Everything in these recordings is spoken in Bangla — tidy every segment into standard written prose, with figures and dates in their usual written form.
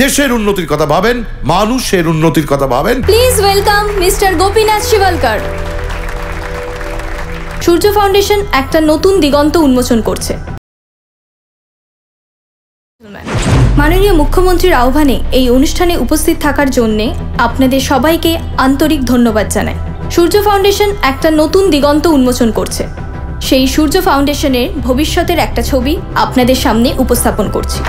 দেশের উন্নতির কথা ভাবেন, মানুষের উন্নতির কথা ভাবেন। Please welcome mister Gopinath Shivalkar. Surya foundation একটা নতুন দিগন্ত উন্মোচন করছে। মাননীয় মুখ্যমন্ত্রীর আহ্বানে এই অনুষ্ঠানে উপস্থিত থাকার জন্য আপনাদের সবাইকে আন্তরিক ধন্যবাদ জানাই। সূর্য ফাউন্ডেশন একটা নতুন দিগন্ত উন্মোচন করছে। সেই সূর্য ফাউন্ডেশনের ভবিষ্যতের একটা ছবি আপনাদের সামনে উপস্থাপন করছি।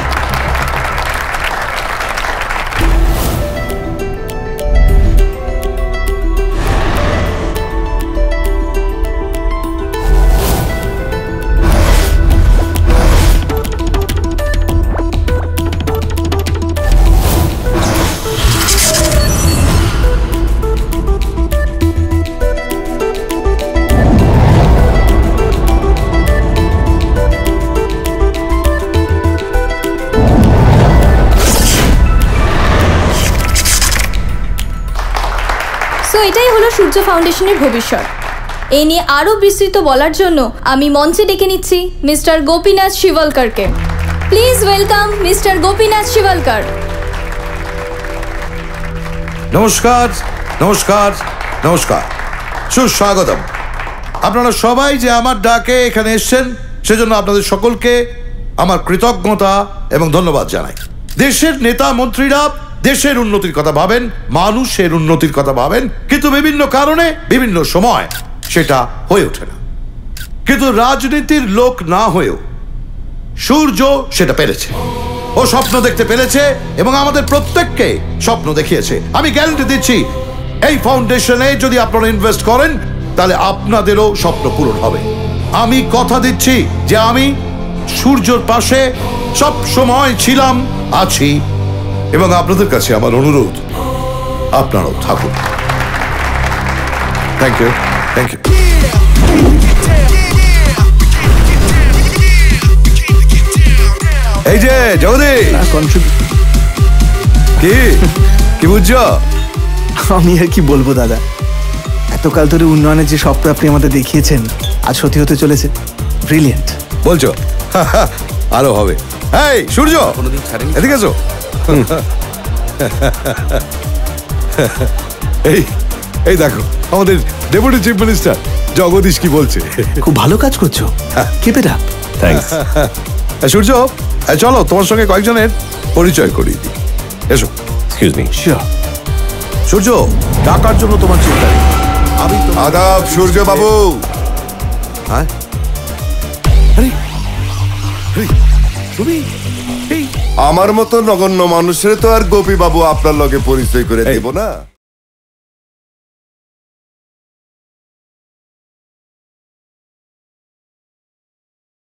এটাই হলো সূর্য ফাউন্ডেশনের ভবিষ্যৎ। এই নিয়ে আরো বিস্তৃত বলার জন্য আমি মঞ্চে ডেকে নিচ্ছি মিস্টার গোপীনাথ শিভালকারকে। Please welcome mister Gopinath Shivalkar. নমস্কার, নমস্কার, নমস্কার, সুস্বাগতম। আপনারা সবাই যে আমার ডাকে এখানে এসেছেন সেজন্য আপনাদের সকলকে আমার কৃতজ্ঞতা এবং ধন্যবাদ জানাই। দেশের নেতা মন্ত্রীরা দেশের উন্নতির কথা ভাবেন, মানুষের উন্নতির কথা ভাবেন, কিন্তু বিভিন্ন কারণে বিভিন্ন সময় সেটা হয়ে ওঠে না। কিন্তু রাজনীতির লোক না হয়েও সূর্য সেটা পেরেছে। ও স্বপ্ন দেখতে পেরেছে এবং আমাদের প্রত্যেককে স্বপ্ন দেখিয়েছে। আমি গ্যারান্টি দিচ্ছি এই ফাউন্ডেশনে যদি আপনারা ইনভেস্ট করেন তাহলে আপনাদেরও স্বপ্ন পূরণ হবে। আমি কথা দিচ্ছি যে আমি সূর্যর পাশে সব সময় ছিলাম, আছি, এবং আপনাদের কাছে আমার অনুরোধ আপনারাও থাকুন। Thank you, thank you. এই যে জগদী, কি বুঝছো? আমি আর কি বলবো দাদা, এতকাল ধরে উন্নয়নের যে স্বপ্ন আপনি আমাদের দেখিয়েছেন আজ সত্যি হতে চলেছে। ব্রিলিয়েন্ট বলছো? আরো হবে। এই সূর্য, এদিকে এসো। এই দেখো আমাদের ডেপুটি চিফ মিনিস্টার জগদীশ কি বলছে। খুব ভালো কাজ করছো, কিপ ইট আপ। থ্যাঙ্কস। সূর্য, চলো তোমার সঙ্গে কয়েকজনের পরিচয় করিয়ে দিই। এসো। Excuse me. শিওর। সূর্য, টাকার জন্য তোমার চিন্তা নেই। আমি আদাব সূর্য বাবু। হ্যাঁ, তুমি আমার মতো নগণ্য মানুষের তো আর গোপী বাবু আপনার লগে পরিচয় করে দেব না।